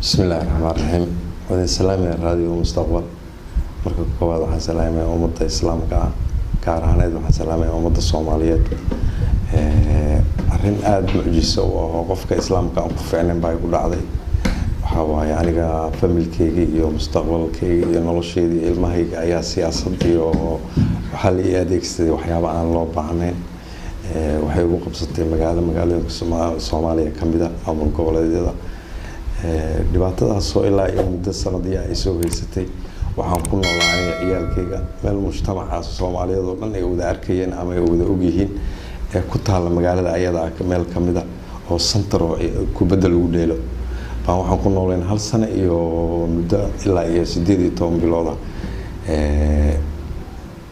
بسم الله الرحمن الرحيم وذي السلام يا راديو مستقبل marka koowaad waxaan salaamayaa ummadda islaamka gaar ahaan waxaan salaamayaa ummadda Soomaaliyeed arrin aad mucjiso oo qofka islaamka ku fiicnaan bay ku dhacday waxa waaye aniga familkeyga iyo mustaqbalkeyga iyo nolosheyda ilmahayga ayaa siyaasad iyo waxa la adeegsaday waxyaabo aan loo baahnayn waxay ugu qabsatay magaalooyinka Soomaaliya kamida ama goboleedyada dhibaatadaas oo ilaa iyo muddo sanadii ay soo haysatay waxaan ku noolahay ciyaalkeyga meel mujtamaca Soomaaliyeed oo dhan ay wada arkayeen ama ay wada og yihiin ku taal magaalada ayada meel kamida oo center oo ku bedel ugu dheelo baan waxaan ku noolayn hal sano iyo muddo ilaa iyo 18 bilood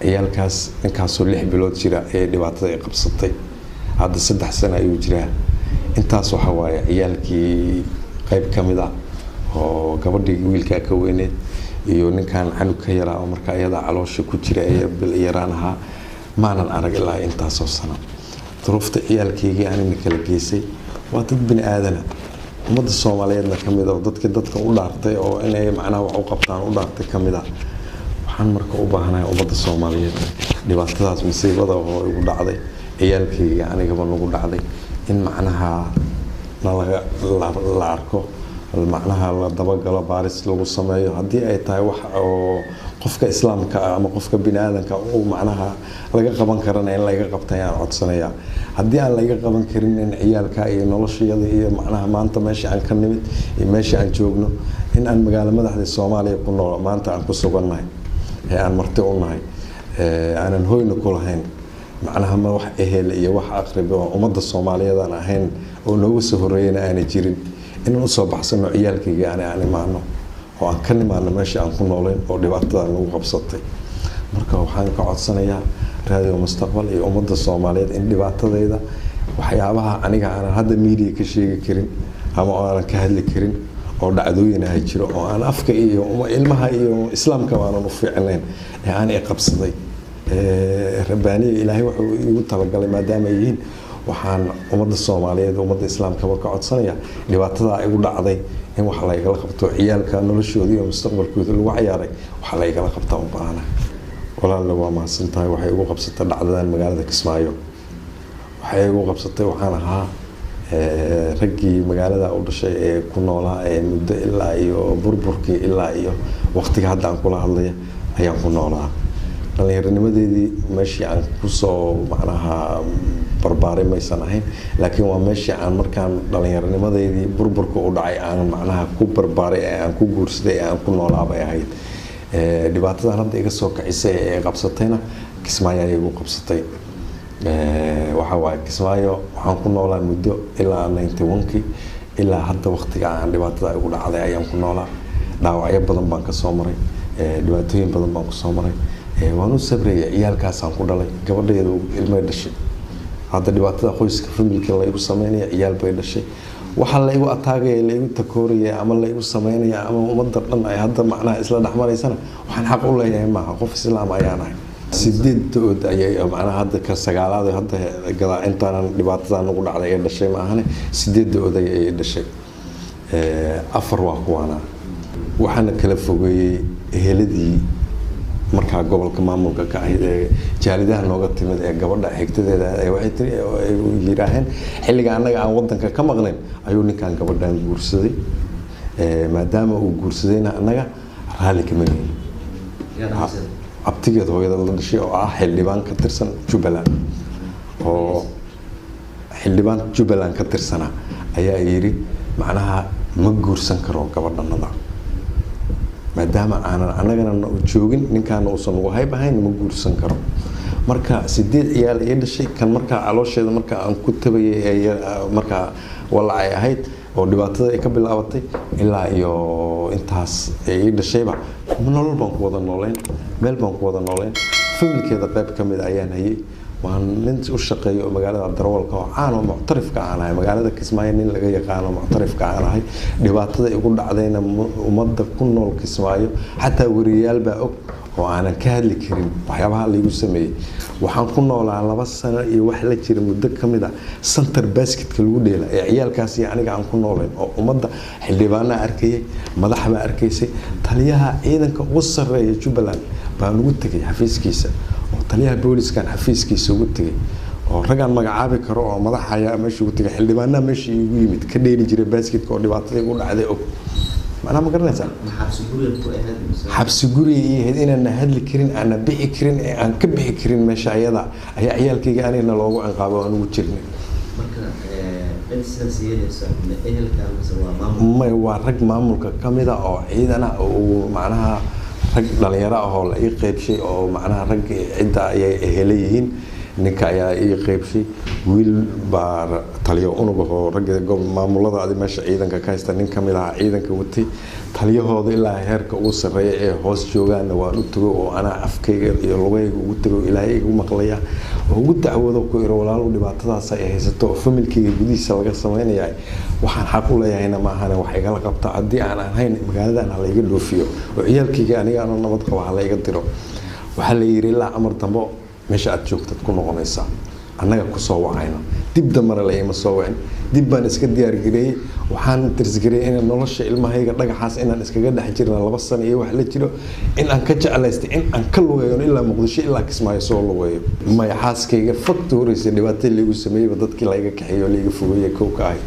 ciyaalkaas inkaasoo 6 bilood jira ee dhibaatada ay qabsatay hadda 3 sano ayuu jiraa intaas waxa waaye ciyaalkii qayb kamida oo gabadhii wiilka ka weyneed iyo ninkan canug ka yaraa oo marka ayada caloosha ku jira ee bil yaraanaha maanan arag ilaa intaas oo sano duruufta ciyaalkeyga aan kala geysay waa dad bini aadan ummadda Soomaaliyeedna kamid ah dadka u dhaartay oo inay macnaha wax u qabtaan u dhaartay kamid ah waxaan marka u baahanahay ummadda Soomaaliyeed dhibaatadaas masiibada oo igu dhacday ciyaalkeyga aniga nagu dhacday in macnaha la arko macnaha la daba galo baaris lagu sameeyo hadii ay tahay wax oo qofka islaamka ama qofka bini'aadanka uu macnaha laga qaban karana in laga qabtayaan codsanaya hadii aan laga qaban karin in ciyaalka iyo noloshooda iyo macnaha maanta meesha aan ka nimid iyo meesha aan joogno in aan magaalada madaxda Soomaaliya ku nool maanta aan ku sugannahay aan marti u nahay aanan hooyna ku lahayn macnaha ma wax ehel iyo wax aqrib oo ummadda Soomaaliyeed aan ahayn oo noogu soo horeeyna aan jirin inuu soo baxsano ciyaalkeyga aan imaano oo aan ka nimaano meesha aan ku noolayn oo dhibaatada lagu qabsatay marka waxaan ka codsanayaa raadiyo mustaqbal iyo ummadda Soomaaliyeed in dhibaatadayda waxyaabaha aniga aan hadda media ka sheegi karin ama aan ka hadli karin oo dhacdooyin ay jiro oo aan afka iyo ilmaha iyo islaamka aan u fiicnayn ee aan qabsaday rabbaani ilaahay wuxuu igu talagalay maadaama ay yihiin waxaan ummadda Soomaaliyeed ummadda islaamka ka codsanaya dhibaatada ay ugu dhacday in wax la igala qabto ciyaalka noloshooda iyo mustaqbalkooda lagu ciyaaray wax la igala qabto u baahana walaal waa maasantahay waxay ugu qabsatay dhacdadan magaalada Kismaayo waxay ugu qabsatay waxaan ahaa raggii magaalada u dhashay ee ku noolaa ee muddo ilaa iyo burburkii ilaa iyo waqtiga hadda aan kula hadlayo ayaan ku noolaa dhalinyaranimadeedii meeshii aan ku soo macnaha barbaaray maysan ahayn laakiin waa meeshii aan markaan dhalinyaranimadeedii burburka u dhacay aan macnaha ku barbaaray ee aan ku guursaday ee aan ku noolaabay ahayd dhibaatadan hadda iga soo kacisay ee qabsatayna Kismaayo ay igu qabsatay waxa waaye Kismaayo waxaan ku noolaa muddo ilaa 91kii ilaa hadda waqtiga aan dhibaatada ugu dhacday ayaan ku noolaa dhaawacyo badan baan ka soo maray dhibaatooyin badan baan ku soo maray waan u sabrayay ciyaalkaas aan ku dhalay gabadheedu ilmay dhashay hadda dhibaatada qoyska familka la igu sameeyay ciyaal bay dhashay waxa la igu ataagay la igu takooriyay ama la igu sameeyay ama ummadda dhan ay hadda macnaha isla dhaxmaraysana waxaan xaq u leeyahay ma qof islaam ayaan ahay 8 ayay macnaha hadda ka sagaalaad hadda gada intaan dhibaatada ugu dhacday ee dhashay ma ahane 8 ayay dhashay afar waa kuwana waxaana kala fogeeyay eheladii marka gobolka maamulka ka ahayd ee jaalidaha nooga timid ee gabadha xigtadeeda ay waxay tiri ay yiraahdeen xilliga anaga aan wadanka ka maqnayn ayuu ninkan gabadhan guursaday maadaama uu guursadayna anaga raali kama nihin abtigeed hooyada la dhashay oo ah xildhibaan ka tirsan Jubbaland oo xildhibaan Jubbaland ka tirsana ayaa yiri macnaha ma guursan karo gabadhanada maadaama aan anagana joogin ninkan uu san ugu haybahayn ma guursan karo marka 8 ciyaal ay dhashay kan marka caloosheeda marka aan ku tabayay marka walaa ay ahayd oo dhibaatada ay ka bilaabatay ilaa iyo intaas ay dhashayba nolol baan ku wada nooleen meel baan ku wada nooleen familkeeda qayb kamid ayaan hayay waan nin u shaqeeyo magaalada Darwalka oo aan muctarifka aan ahay magaalada Kismaayo nin laga yaqaan muctarifka aan ahay dhibaatada igu dhacdayna ummadda ku nool Kismaayo hatta wariyaal baa og oo aanan ka hadli karin waxyaabaha la igu sameeyay waxaan ku noolaa 2 sano iyo wax la jira muddo kamid ah center basketka lagu dheela ee ciyaalkaas iyo aniga aan ku nooleen oo ummadda xildhibaanna arkayay madaxba arkaysay taliyaha ciidanka ugu sareeya Jubbaland baan ugu tagay xafiiskiisa oo taliyaha booliska xafiiskiisa ugu tagay oo ragaan magacaabi karo oo madaxaya meesha ugu tagay xildhibaanna meesha igu yimid ka dheeli jiray basketka oo dhibaatada ugu dhacday oo أنا ما قرنت حبس جوري هذين أنا هدل كرين أنا بيع كرين أنا كبيع كرين مش عيادا هي عيال كي جاني أنا لو عن قابو أنا وتشرني. ما هو رج معمول كميدا أو عيدنا أو معناها رج لا يرى هو لا يقيب شيء أو معناها رج عدة أهليين ninka ayaa ii qaybshay wiil baa taliyo unuga oo ragga maamulada adi meesha ciidanka ka haysta nin kamid ah ciidanka watay taliyahooda ilaa heerka ugu sareeya ee hoos joogaana waan u tago oo ana afkayga iyo lugayga ugu tago ilaahay igu maqlaya oo ugu dacwado ku iro walaalo dhibaatadaas ay haysato familkayga gudihiisa laga sameeyay waxaan xaq u leeyahayna ma ahana wax iga la qabta hadii aan ahayn magaaladan la iga dhoofiyo oo ciyaalkayga aniga aan nabad qabo la iga diro waxa la yiri ilaa amar dambo meesha aad joogtad ku noqonaysa annaga ku soo wacayna dib damar la ima soo wacin dib baan iska diyaar gareeyay waxaan tirsigareeyay in nolosha ilmahayga dhagaxaas inaan iskaga dhex jirna 2 sano iyo wax la jiro in aan ka jecelaystay in aan ka lugeeyo ilaa Muqdisho ilaa Kismaayo soo lugeeyo ma xaaskayga faktooraysa dhibaatada lagu sameeyay dadkii la iga kaxeeyo la iga fogeeyay kookaay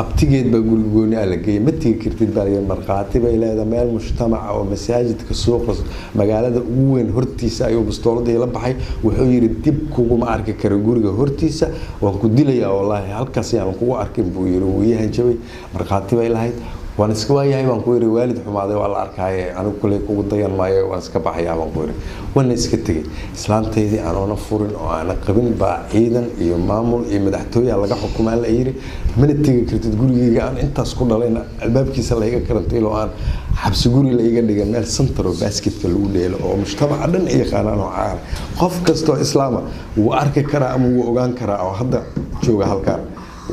abtigeed baa gurigooni ala geeyay ma tigi kartid baa marqaati bay leedahay meel mujtamaca oo masaajidka suuqa magaalada ugu weyn hortiisa ayuu bastooladii la baxay wuxuu yiri dib kugu ma arki karo guriga hortiisa waan ku dilayaa wallahi halkaas aan kugu arkin buu yiri wuu yahan jabay marqaati bay lahayd waan iska waayahay waan ku yiri waalid xumaaday waa la arkay anigu kulay kugu dayan maayo waan iska baxayaa waan ku yiri waan iska tagay islaanteedii aan furin oo aan qabin baa ciidan iyo maamul iyo madaxtooyaha laga xukumaa la yiri mana tagi kartid gurigayga aan intaas ku dhalayna albaabkiisa la iga karantay oo aan xabsi guri la iga dhigay meel center basketka lagu dheelo oo mujtamaca dhan ay yaqaanaan oo caar qof kasto islaama wuu arki karaa ama wuu ogaan karaa oo hadda jooga halkaan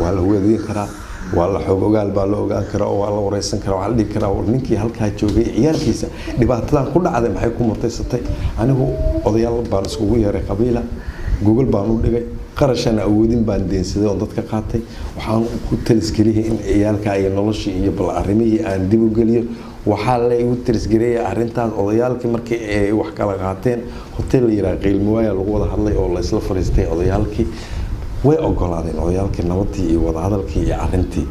waa la weedin karaa wala xog ogaal baa la ogaan kara oo wala wareysan kara waxa la dhigi kara ninkii halka joogay ciyaalkiisa dhibaatadan ku dhacday maxay ku mutaysatay anigu odayaal baan iskugu yeeray qabiila Google baan u dhigay qarashana awoodin baan deensaday oo dadka qaatay waxaan ku talisgeliyay in ciyaalka ay noloshii iyo bal arrimihii aan dib u geliyo waxa la igu talisgeliyay arrintaas odayaalkii markii ay wax kala qaateen hotel yara qiilmooya lagu wada hadlay oo la isla fariistay odayaalkii way ogolaadeen odayaalkii nabadii iyo wada hadalkii iyo arrintii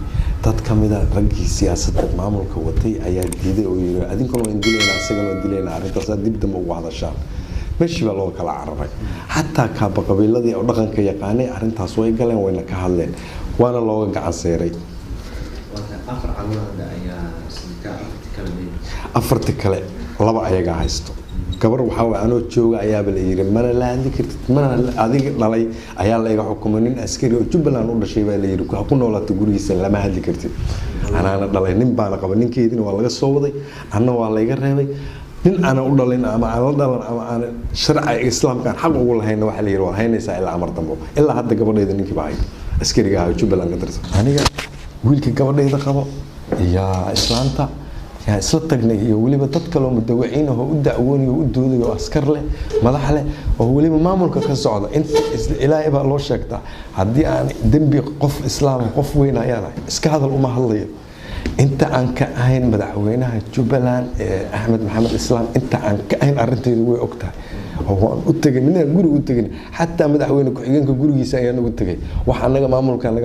dad kamida raggii siyaasadda maamulka watay ayaa diiday oo yiri adinkoo indileena asagana dileena arrintaas dib dam ugu hadashaan meeshii baa loo kala cararay hatta ka qabiiladii oo dhaqanka yaqaanay arrintaas way galeen wayna ka hadleen waana looga gacan seeray afarti kale laba ayaga haysto gabar waxa waa anoo jooga ayaa la yiri mana la hadli kartid mana adiga dhalay ayaa la iga xukumay nin askari oo Jubbaland u dhashay baa la yiri ku noolaato gurigiisa lama hadli kartid anaana dhalay nin baan qaba ninkeedina waa laga soo waday anna waa la iga reebay nin ana u dhalin ama aan la dhalan ama aan sharci islaamka xaq ugu lahayn waxa la yiri waa haynaysa ilaa amar dambo ilaa hadda gabadheeda ninkii baa askariga ah Jubbaland ka tirsan aniga wiilka gabadheeda qabo ya islaanta يا سلطني يولي بتذكر مدوعين وهو دعوني ودودي وعسكر له مدح له وهو لي مامولك كالصعدة أنت إلهي بقى الله شكتا هدي أنا دنبي قف إسلام قف وين أيانا إسك هذا الأمة هاللية أنت عن كأهين مدعوينها جبلان أحمد محمد إسلام أنت عن كأهين أرنتي دوي أكتر هو أتجي من الجوري أتجي حتى مدعوينك حجينك جوري يسأينا أتجي وحنا مامولك أنا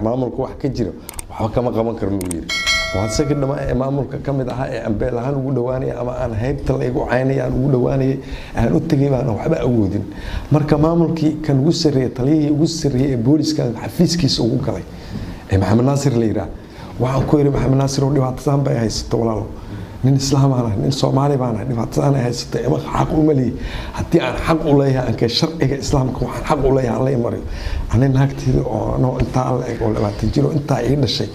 مامولك واحد كجرا وحكما كمان كرنوير وهذا لما مامولك كم ده أمبلا هن ودواني أما أنا هيب تلاقيه عيني أنا ودواني أنا أتجي أنا وحبا أودين مركب مامولكي كان وسرية تلاقيه وسرية بوليس كان حفيز كيس وقلي محمد ناصر ليرا وعن كوير محمد ناصر ودي واتسام بقى هاي ستولاله من الإسلام أنا من الصومالي أنا دي واتسام هاي ست أما حق أملي حتى أنا حق عليها أن كشرع الإسلام كم حق عليها الله يمري أنا نهكتي أنا أنت على ولا ما تجيله أنت عيد الشيء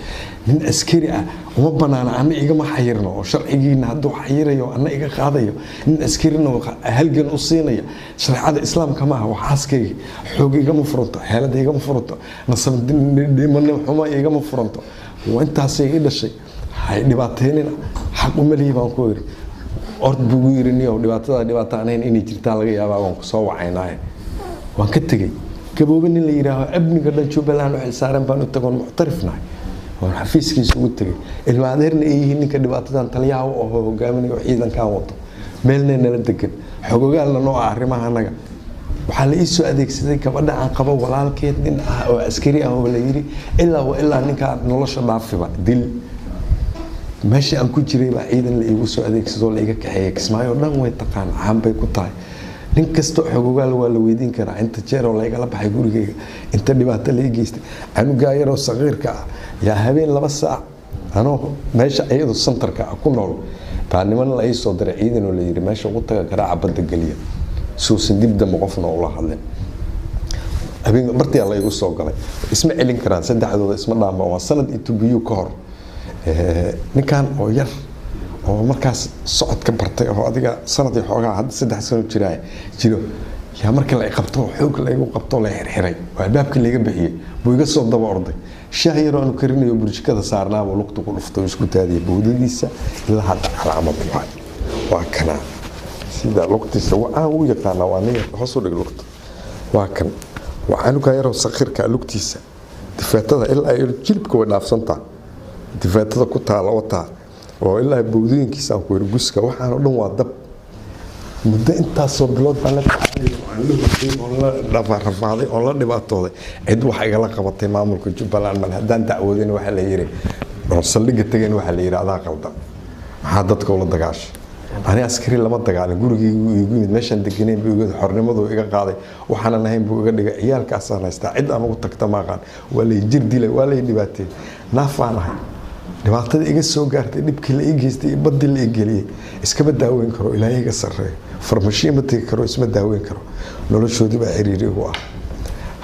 من أسكري وما بنانا أنا إيجا ما حيرنا وشرعي نهدو حيريو أنا إيجا قاضيو من أسكري إنه هلجن أصينية شرع هذا الإسلام كما هو حاسكي حقوق إيجا مفرطة هلا إيجا مفرطة نصب دي من حما إيجا مفرطة وأنت هسيجي الشيء هاي دبعتين حق مليء بانكوير ord buu yiri oo dhibaato anayn inay jirtaa laga yaabaa waan ku soo wacaynaa waan ka tagay gabooban in la yiraahdo abniga dhan Jubbaland oo xilsaaran baan u tagoon muxtarifnahay oo xafiiskiisa ugu tagay ilma adeerna ay yihiin ninka dhibaatadan taliyaha oo hogaaminayo ciidanka wato meelna nala degan xogogaalna noo arrimaha anaga waxa la isoo adeegsaday gabadha aan qabo walaalkeed nin ah oo askari ah oo la yiri ilaa ninka nolosha dhaafiba dil meesha aan ku jiray baa ciidan la igu soo adeegsado la iga kaxeeyay Kismaayo dhan way taqaan caan bay ku tahay nin kasta xogogaal waa la weydiin karaa inta jeer oo la igala baxay gurigeyga inta dhibaato la igeystay anuga yar oo saqiirka ah yaa habeen 2 saac anoo meesha ayadu centerka ku nool baa niman la isoo diray ciidan oo la yiri meesha ugu taga garaaca badda galiya soo sindibda qofna oo la hadlay habeen martii la igu soo galay isma celin karaan saddexdooda isma dhaama waa sanad itubiyo ka hor ninkan oo yar oo markaas socod ka bartay oo adiga sanadii xoogaa hadda 3 sano jiro yaa markii la qabto xoog la igu qabto la xirxiray waa baabkii laga bixiyay buu iga soo daba orday shaahir oo karinayo burjikada saarnaa oo luqtu ku dhuftay isku taadiyay boodadiisa ilaa hadda calaamad waa kana sida luqtiisa waa uu yaqaan waa nin hoos u dhig luqta waa kan waxaan ka yaro saqiirka luqtiisa difaatada ilaa ay jilbka way dhaafsantaa difaatada ku taala wata oo ilaa boodooyinkiisa ku guska waxaan oo dhan waa dab muddo intaas soo bilood baan la taxay oo la dhafarfaaday oo la dhibaatooday cid wax iga la qabatay maamulka Jubbaland mal hadaan dacwadeen waxa la yiri oo saldhiga tageen waxa la yiraahdaa qaldan waxa dadka la dagaashay ani askari lama dagaalin gurigeygu igu yimid meeshan deganeen buu iga xornimadu iga qaaday waxaan ahayn buu iga dhigay ciyaalkaas aan haystaa cid aan ugu tagta maaqan wala jir dilay wala dhibaatay naafanahay dhibaatada iga soo gaartay dhibkii la igeystay badil la igeliyay iska badaaweyn karo ilaahay iga sareeyo farmashiyo ma tagi karo isma daaweyn karo noloshoodii baa xiriir igu ah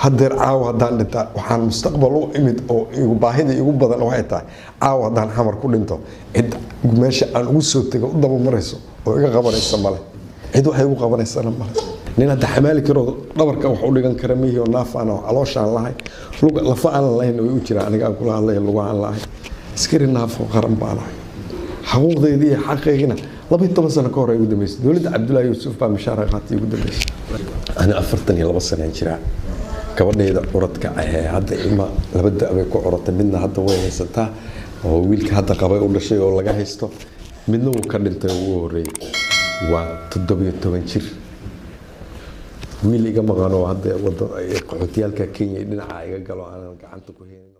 hadeer caaw hadaan dhinta waxaan mustaqbal u imid oo igu baahida igu badan oo ay tahay caaw hadaan xamar ku dhinto cid meesha aan ugu soo tago u daba marayso oo iga qabanaysa male cid waxay ugu qabanaysaa male nin hadda xamaali karo dhabarka wax u dhigan kara miyo naafaan oo calooshaan lahay lug lafa aan lahayn oo u jira aniga aan kula hadlay lugaan lahay askari naafo qaran baan ahay xuquuqdeedii xaqeygina 12 sano ka hor ay ugu dambeysay dawladda Cabdullaahi Yuusuf baa mishaar qaatay ugu dambeysay ana 42 sano jira gabadheeda uradka ah hadda ilma labada abay ku uratay midna hadda way haysataa oo wiilka hadda qabay u dhashay oo laga haysto midna uu ka dhintay ugu horeeyay waa 17 jir wiil iga maqan oo hadda wada qaxootiyalka Kenya dhinaca iga galo aan gacanta ku haynin